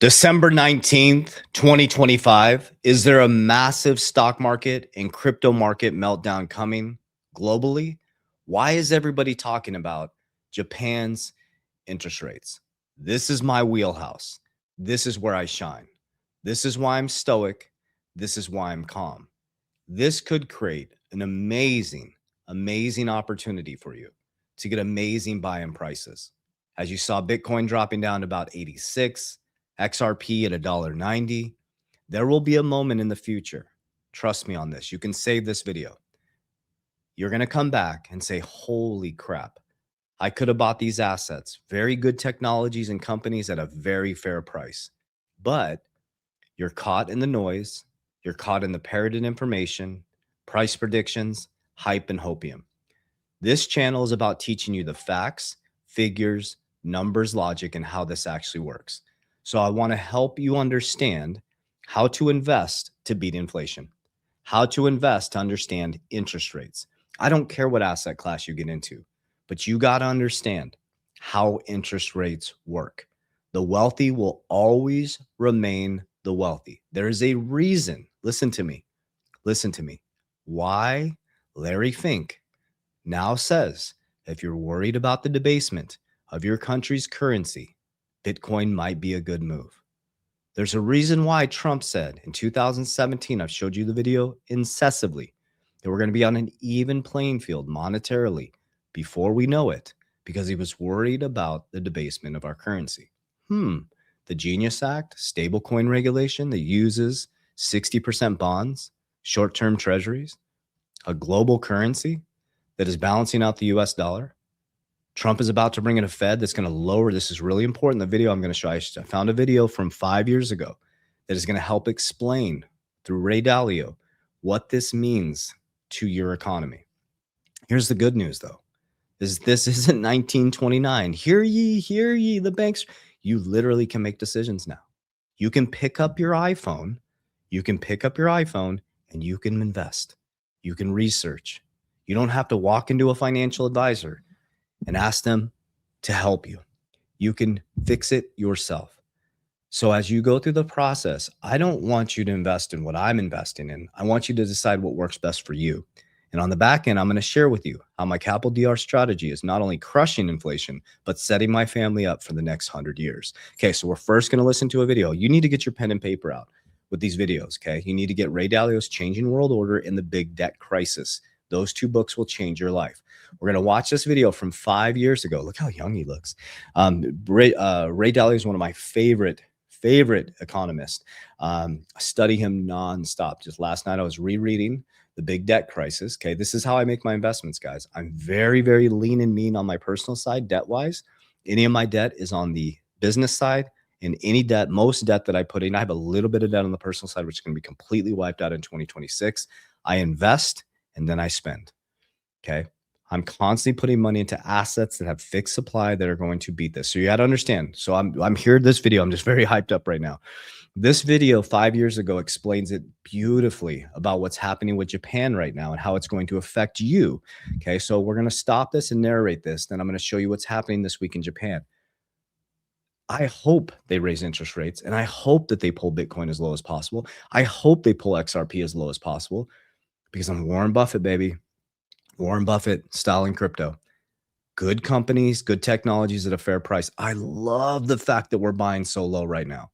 December 19th, 2025. Is there a massive stock market and crypto market meltdown coming globally? Why is everybody talking about Japan's interest rates? This is my wheelhouse. This is where I shine. This is why I'm stoic. This is why I'm calm. This could create an amazing opportunity for you to get amazing buy-in prices. As you saw Bitcoin dropping down to about 86, XRP at $1.90, there will be a moment in the future. Trust me on this. You can save this video. You're going to come back and say, holy crap, I could have bought these assets, very good technologies and companies at a very fair price. But you're caught in the noise. You're caught in the parroted information, price predictions, hype, and hopium. This channel is about teaching you the facts, figures, numbers, logic, and how this actually works. So I want to help you understand how to invest to beat inflation, how to invest to understand interest rates. I don't care what asset class you get into, but you got to understand how interest rates work. The wealthy will always remain the wealthy. There is a reason. Listen to me. Listen to me. Why Larry Fink now says if you're worried about the debasement of your country's currency, Bitcoin might be a good move. There's a reason why Trump said in 2017, I've showed you the video incessantly, that we're going to be on an even playing field monetarily before we know it, because he was worried about the debasement of our currency. The Genius Act, stablecoin regulation that uses 60% bonds, short-term treasuries, a global currency that is balancing out the US dollar. Trump is about to bring in a Fed that's going to lower. This is really important. The video I'm going to show you, I found a video from 5 years ago that is going to help explain through Ray Dalio what this means to your economy. Here's the good news, though. This isn't 1929. Hear ye, the banks. You literally can make decisions now. You can pick up your iPhone. You can pick up your iPhone and you can invest. You can research. You don't have to walk into a financial advisor and ask them to help you. You can fix it yourself. So as you go through the process, I don't want you to invest in what I'm investing in. I want you to decide what works best for you. And on the back end, I'm going to share with you how my Capital DR strategy is not only crushing inflation, but setting my family up for the next 100 years. Okay, so we're first going to listen to a video. You need to get your pen and paper out with these videos, okay? You need to get Ray Dalio's Changing World Order and the Big Debt Crisis. Those two books will change your life. We're going to watch this video from 5 years ago. Look how young he looks. Ray Dalio is one of my favorite economists. I study him nonstop. Just last night, I was rereading The Big Debt Crisis. Okay, this is how I make my investments, guys. I'm very, very lean and mean on my personal side, debt-wise. Any of my debt is on the business side. And any debt, most debt that I put in, I have a little bit of debt on the personal side, which is going to be completely wiped out in 2026. I invest and then I spend. Okay. I'm constantly putting money into assets that have fixed supply that are going to beat this. So you got to understand. So I'm here this video. I'm just very hyped up right now. This video 5 years ago explains it beautifully about what's happening with Japan right now and how it's going to affect you. Okay. So we're going to stop this and narrate this. Then I'm going to show you what's happening this week in Japan. I hope they raise interest rates and I hope that they pull Bitcoin as low as possible. I hope they pull XRP as low as possible because I'm Warren Buffett, baby. Warren Buffett, styling crypto. Good companies, good technologies at a fair price. I love the fact that we're buying so low right now.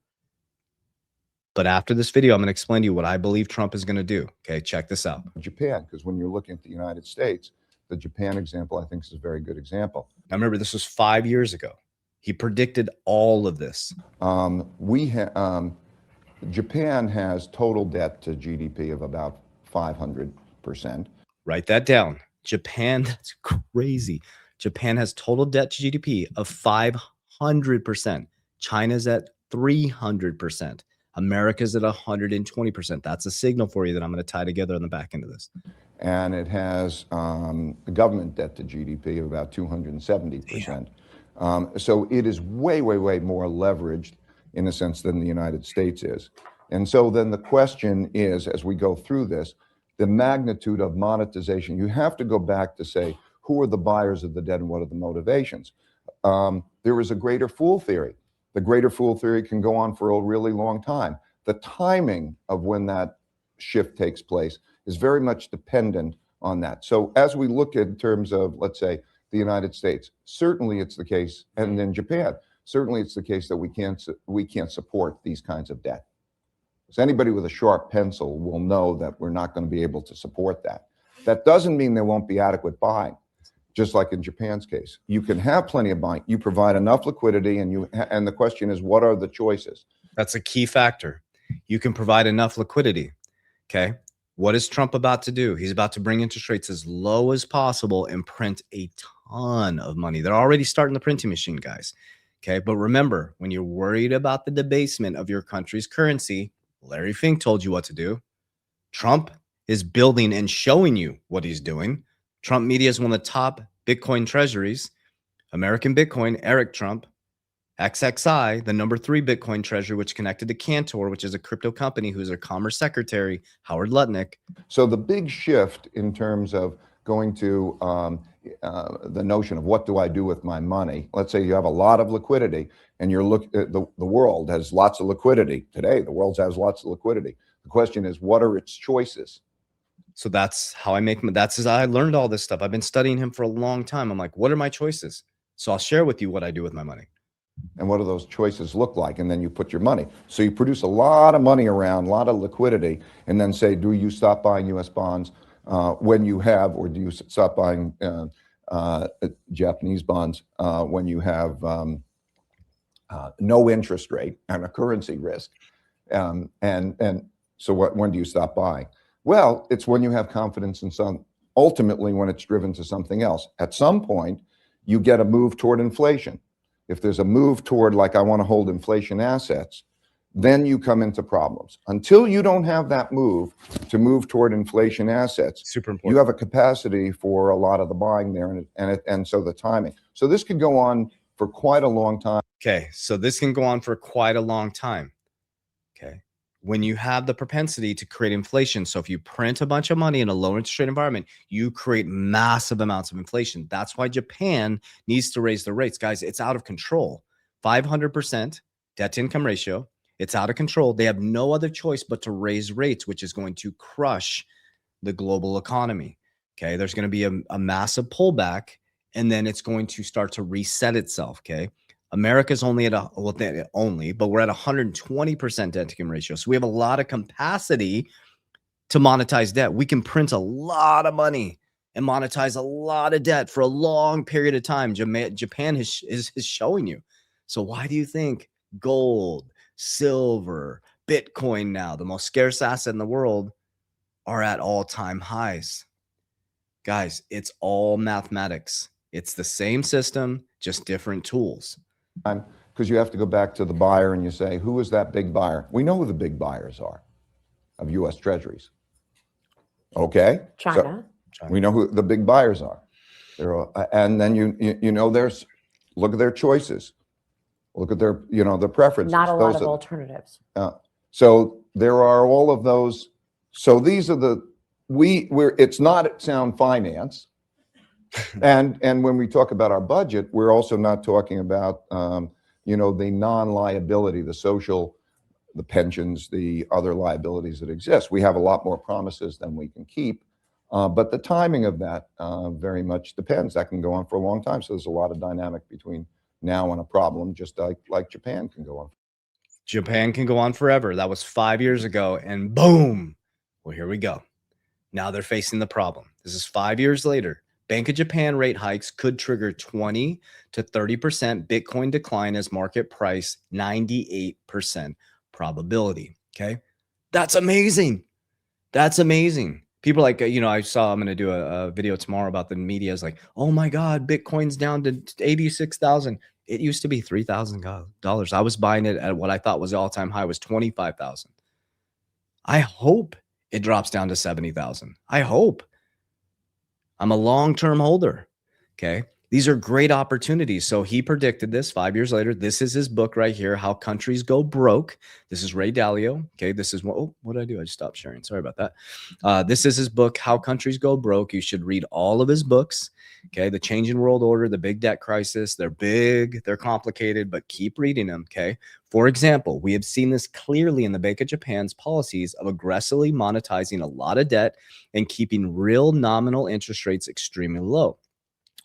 But after this video, I'm going to explain to you what I believe Trump is going to do. Okay, check this out. Japan, because when you're looking at the United States, the Japan example, I think, is a very good example. Now, remember, this was 5 years ago. He predicted all of this. Japan has total debt to GDP of about 500%. Write that down. Japan, that's crazy. Japan has total debt to GDP of 500%. China's at 300%. America's at 120%. That's a signal for you that I'm going to tie together on the back end of this. And it has a government debt to GDP of about 270%. So it is way, way, way more leveraged in a sense than the United States is. And so then the question is, as we go through this, the magnitude of monetization, you have to go back to say, who are the buyers of the debt and what are the motivations? There is a greater fool theory. The greater fool theory can go on for a really long time. The timing of when that shift takes place is very much dependent on that. So as we look in terms of, let's say, the United States, certainly it's the case, and in Japan, certainly it's the case that we can't support these kinds of debt. So anybody with a sharp pencil will know that we're not going to be able to support that. That doesn't mean there won't be adequate buying. Just like in Japan's case, you can have plenty of buying. You provide enough liquidity, and the question is, what are the choices? That's a key factor. You can provide enough liquidity. Okay. What is Trump about to do? He's about to bring interest rates as low as possible and print a ton of money. They're already starting the printing machine, guys. Okay. But remember, when you're worried about the debasement of your country's currency, Larry Fink told you what to do. Trump is building and showing you what he's doing. Trump Media is one of the top Bitcoin treasuries. American Bitcoin, Eric Trump, XXI, the #3 Bitcoin treasury, which connected to Cantor, which is a crypto company, who's their commerce secretary, Howard Lutnick. So the big shift in terms of going to the notion of what do I do with my money? Let's say you have a lot of liquidity, and you're the world has lots of liquidity today. The world has lots of liquidity. The question is, what are its choices? So that's how I that's as I learned all this stuff. I've been studying him for a long time. I'm like, what are my choices? So I'll share with you what I do with my money. And what do those choices look like? And then you put your money. So you produce a lot of money around, a lot of liquidity, and then say, do you stop buying U.S. bonds when you have, or do you stop buying Japanese bonds when you have no interest rate and a currency risk? And so when do you stop buying? Well, it's when you have confidence in ultimately when it's driven to something else. At some point, you get a move toward inflation. If there's a move toward, like, I want to hold inflation assets, then you come into problems. Until you don't have that move to move toward inflation assets, super important. You have a capacity for a lot of the buying there, and so the timing. So this could go on for quite a long time. Okay, so this can go on for quite a long time. Okay. When you have the propensity to create inflation, so if you print a bunch of money in a low interest rate environment, you create massive amounts of inflation. That's why Japan needs to raise the rates. Guys, it's out of control. 500% debt to income ratio. It's out of control. They have no other choice but to raise rates, which is going to crush the global economy. Okay. There's going to be a massive pullback, and then it's going to start to reset itself. Okay. America's only at but we're at 120% debt to income ratio. So we have a lot of capacity to monetize debt. We can print a lot of money and monetize a lot of debt for a long period of time. Japan is showing you. So why do you think gold, silver, Bitcoin, now the most scarce asset in the world, are at all-time highs? Guys, it's all mathematics. It's the same system, just different tools. Because you have to go back to the buyer and you say, who is that big buyer? We know who the big buyers are of U.S. Treasuries. Okay? China. So we know who the big buyers are. And then you know, look at their choices. Look at their, their preferences. Not a lot of alternatives. So there are all of those. So these are it's not sound finance. And when we talk about our budget, we're also not talking about, the non-liability, the social, the pensions, the other liabilities that exist. We have a lot more promises than we can keep. But the timing of that very much depends. That can go on for a long time. So there's a lot of dynamic between now and a problem, just like Japan can go on. Japan can go on forever. That was 5 years ago, and boom. Well, here we go. Now they're facing the problem. This is 5 years later. Bank of Japan rate hikes could trigger 20 to 30% Bitcoin decline as market price, 98% probability. Okay. That's amazing. That's amazing. People like, I'm going to do a video tomorrow about the media is like, oh my God, Bitcoin's down to 86,000. It used to be $3,000. I was buying it at what I thought was the all-time high was 25,000. I hope it drops down to 70,000. I hope. I'm a long-term holder. Okay. These are great opportunities. So he predicted this 5 years later. This is his book right here, How Countries Go Broke. This is Ray Dalio. Okay, this is what did I do? I just stopped sharing. Sorry about that. This is his book, How Countries Go Broke. You should read all of his books. Okay, The Changing World Order, The Big Debt Crisis. They're big, they're complicated, but keep reading them. Okay. For example, we have seen this clearly in the Bank of Japan's policies of aggressively monetizing a lot of debt and keeping real nominal interest rates extremely low,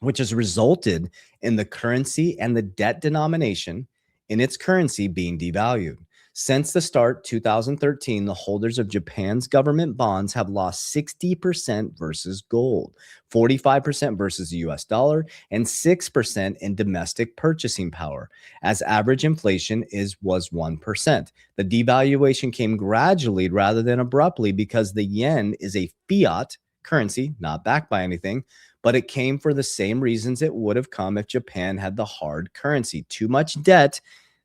which has resulted in the currency and the debt denomination in its currency being devalued. Since the start, 2013, the holders of Japan's government bonds have lost 60% versus gold, 45% versus the US dollar, and 6% in domestic purchasing power, as average inflation was 1%. The devaluation came gradually rather than abruptly because the yen is a fiat currency, not backed by anything, but it came for the same reasons it would have come if Japan had the hard currency, too much debt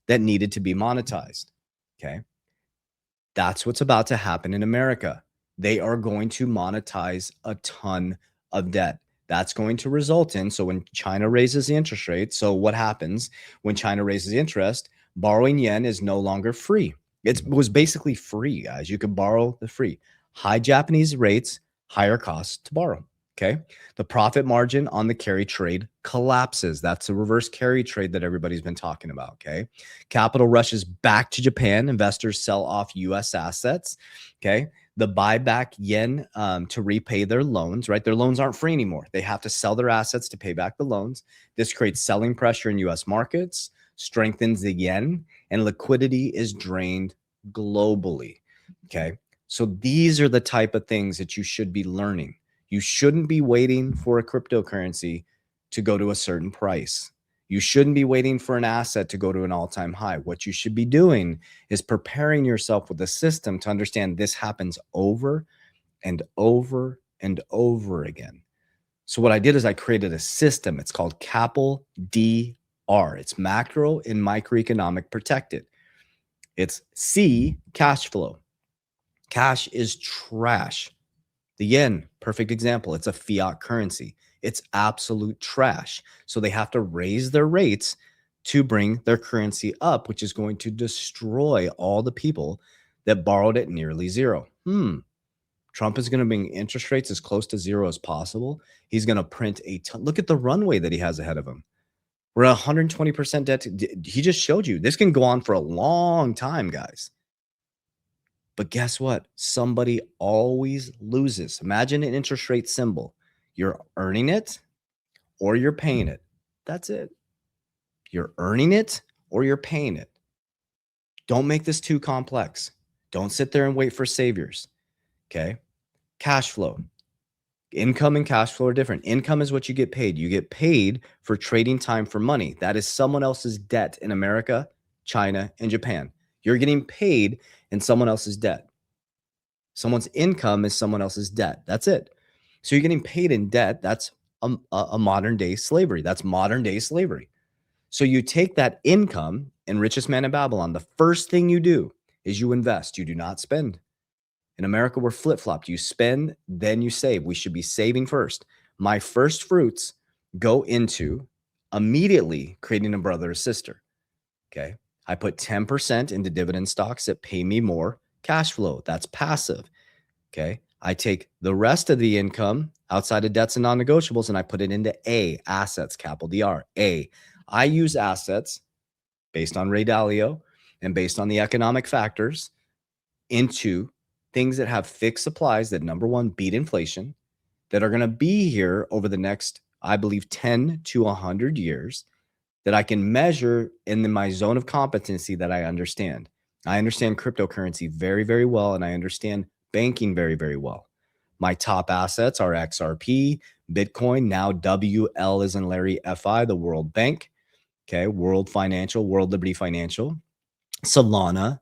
that needed to be monetized. Okay. That's what's about to happen in America. They are going to monetize a ton of debt. That's going to result in, so when China raises the interest rate, so what happens when China raises the interest? Borrowing yen is no longer free. It was basically free, guys. You could borrow the free. High Japanese rates, higher costs to borrow. Okay. The profit margin on the carry trade collapses. That's a reverse carry trade that everybody's been talking about. Okay. Capital rushes back to Japan. Investors sell off US assets. Okay. The buyback yen to repay their loans, right? Their loans aren't free anymore. They have to sell their assets to pay back the loans. This creates selling pressure in US markets, strengthens the yen, and liquidity is drained globally. Okay. So these are the type of things that you should be learning. You shouldn't be waiting for a cryptocurrency to go to a certain price. You shouldn't be waiting for an asset to go to an all-time high. What you should be doing is preparing yourself with a system to understand this happens over and over and over again. So what I did is I created a system. It's called CAPL DR. It's macro and microeconomic protected. It's C, cash flow. Cash is trash. The yen, perfect example. It's a fiat currency. It's absolute trash. So they have to raise their rates to bring their currency up, which is going to destroy all the people that borrowed at nearly zero. Trump is going to bring interest rates as close to zero as possible. He's going to print a ton. Look at the runway that he has ahead of him. We're at 120% debt. He just showed you this can go on for a long time, guys. But guess what? Somebody always loses. Imagine an interest rate symbol. You're earning it or you're paying it. That's it. You're earning it or you're paying it. Don't make this too complex. Don't sit there and wait for saviors. Okay. Cash flow. Income and cash flow are different. Income is what you get paid. You get paid for trading time for money. That is someone else's debt in America, China, and Japan. You're getting paid in someone else's debt. Someone's income is someone else's debt. That's it. So you're getting paid in debt. That's a modern day slavery. That's modern day slavery. So you take that income, and richest man in Babylon, the first thing you do is you invest. You do not spend. In America, we're flip-flopped. You spend, then you save. We should be saving first. My first fruits go into immediately creating a brother or sister. Okay. I put 10% into dividend stocks that pay me more cash flow. That's passive. Okay. I take the rest of the income outside of debts and non-negotiables and I put it into A, assets, capital DR. A. I use assets based on Ray Dalio and based on the economic factors into things that have fixed supplies that, number one, beat inflation, that are going to be here over the next, I believe, 10 to 100 years, that I can measure in my zone of competency that I understand. I understand cryptocurrency very, very well, and I understand banking very, very well. My top assets are XRP, Bitcoin, now WL as in Larry FI, the World Bank, okay, World Financial, World Liberty Financial, Solana,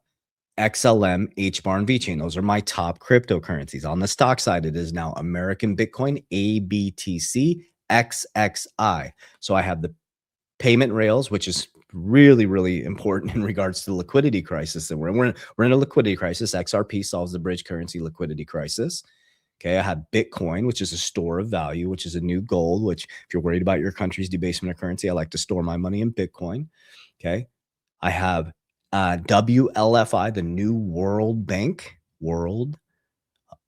XLM, HBAR, and VeChain. Those are my top cryptocurrencies. On the stock side, it is now American Bitcoin, ABTC, XXI. So I have the payment rails, which is really, really important in regards to the liquidity crisis that we're in. We're in a liquidity crisis. XRP solves the bridge currency liquidity crisis. Okay, I have Bitcoin, which is a store of value, which is a new gold, which if you're worried about your country's debasement of currency, I like to store my money in Bitcoin. Okay, I have WLFI, the new World Bank,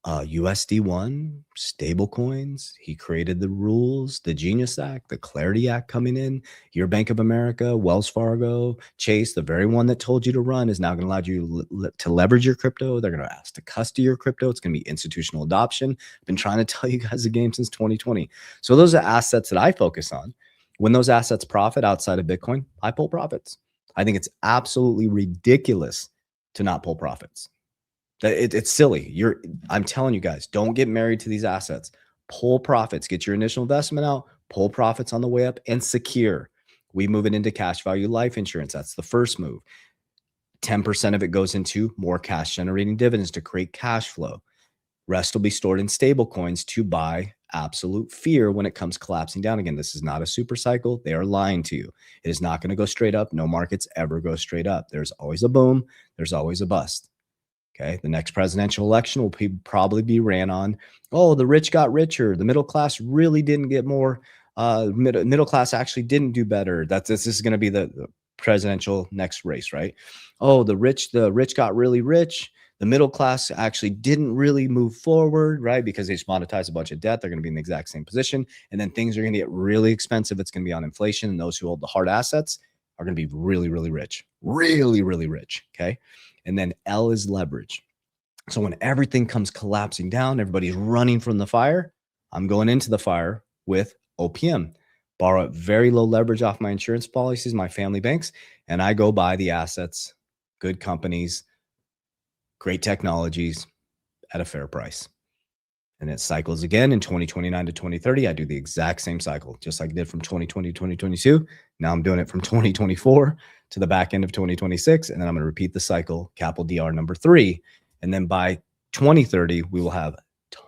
USD1, stablecoins. He created the rules, the Genius Act, the Clarity Act coming in. Your Bank of America, Wells Fargo, Chase, the very one that told you to run, is now going to allow you to leverage your crypto. They're going to ask to custody your crypto. It's going to be institutional adoption. I've been trying to tell you guys the game since 2020. So those are assets that I focus on. When those assets profit outside of Bitcoin, I pull profits. I think it's absolutely ridiculous to not pull profits. It's silly. I'm telling you guys, don't get married to these assets. Pull profits, get your initial investment out, pull profits on the way up, and secure. We move it into cash value life insurance. That's the first move. 10% of it goes into more cash generating dividends to create cash flow. Rest will be stored in stable coins to buy absolute fear when it comes collapsing down again. This is not a super cycle. They are lying to you. It is not going to go straight up. No markets ever go straight up. There's always a boom. There's always a bust. Okay, the next presidential election will probably be ran on, oh, the rich got richer. The middle class really didn't get more. Middle class actually didn't do better. This is going to be the presidential next race, right? Oh, the rich got really rich. The middle class actually didn't really move forward, right? Because they just monetized a bunch of debt. They're going to be in the exact same position. And then things are going to get really expensive. It's going to be on inflation. And those who hold the hard assets are going to be really, really rich. Really, really rich. Okay. And then L is leverage. So when everything comes collapsing down, everybody's running from the fire, I'm going into the fire with OPM. Borrow at very low leverage off my insurance policies, my family banks, and I go buy the assets, good companies, great technologies at a fair price. And it cycles again in 2029 to 2030. I do the exact same cycle, just like I did from 2020 to 2022. Now I'm doing it from 2024 to the back end of 2026. And then I'm going to repeat the cycle, capital DR number 3. And then by 2030, we will have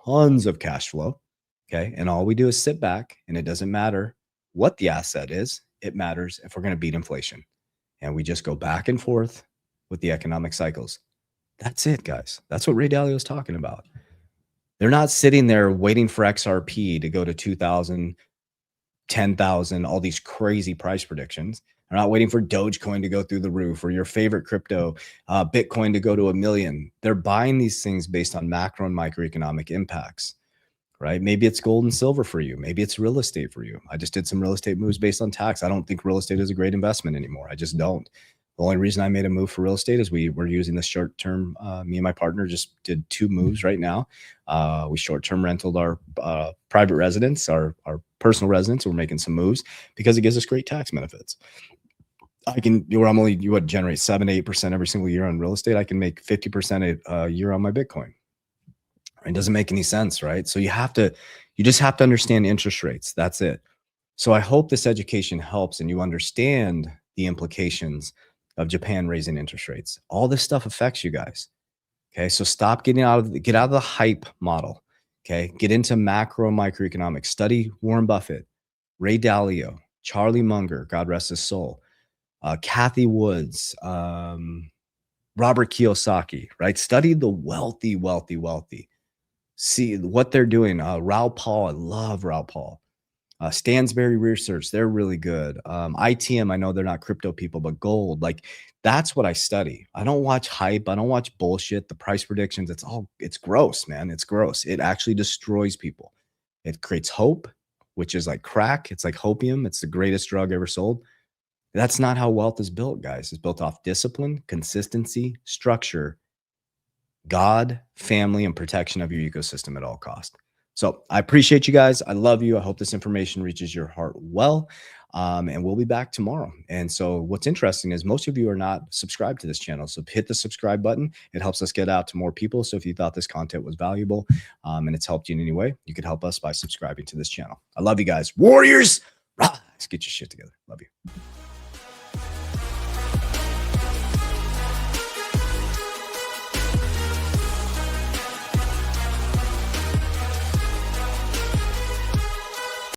tons of cash flow. Okay. And all we do is sit back, and it doesn't matter what the asset is. It matters if we're going to beat inflation. And we just go back and forth with the economic cycles. That's it, guys. That's what Ray Dalio is talking about. They're not sitting there waiting for XRP to go to 2,000, 10,000, all these crazy price predictions. They're not waiting for Dogecoin to go through the roof or your favorite crypto, Bitcoin to go to 1 million. They're buying these things based on macro and microeconomic impacts, right? Maybe it's gold and silver for you. Maybe it's real estate for you. I just did some real estate moves based on tax. I don't think real estate is a great investment anymore. I just don't. The only reason I made a move for real estate is we were using this short term. Me and my partner just did 2 moves right now. We short term rented our private residence, our personal residence. We're making some moves because it gives us great tax benefits. Where I'm only, you would generate 7 to 8% every single year on real estate. I can make 50% a year on my Bitcoin. It doesn't make any sense, right? So you just have to understand interest rates. That's it. So I hope this education helps and you understand the implications of Japan raising interest rates. All this stuff affects you guys. Okay. So stop get out of the hype model. Okay. Get into macro and microeconomics. Study Warren Buffett, Ray Dalio, Charlie Munger, God rest his soul, Kathy Woods, Robert Kiyosaki, right? Study the wealthy. See what they're doing. Raoul Pal, I love Raoul Pal. Stansberry Research, they're really good. ITM, I know they're not crypto people, but gold, like that's what I study. I don't watch hype. I don't watch bullshit. The price predictions, it's gross, man. It's gross. It actually destroys people. It creates hope, which is like crack. It's like hopium. It's the greatest drug ever sold. That's not how wealth is built, guys. It's built off discipline, consistency, structure, God, family, and protection of your ecosystem at all costs. So I appreciate you guys. I love you. I hope this information reaches your heart well. And we'll be back tomorrow. And so what's interesting is most of you are not subscribed to this channel. So hit the subscribe button. It helps us get out to more people. So if you thought this content was valuable and it's helped you in any way, you could help us by subscribing to this channel. I love you guys. Warriors, rise. Get your shit together. Love you.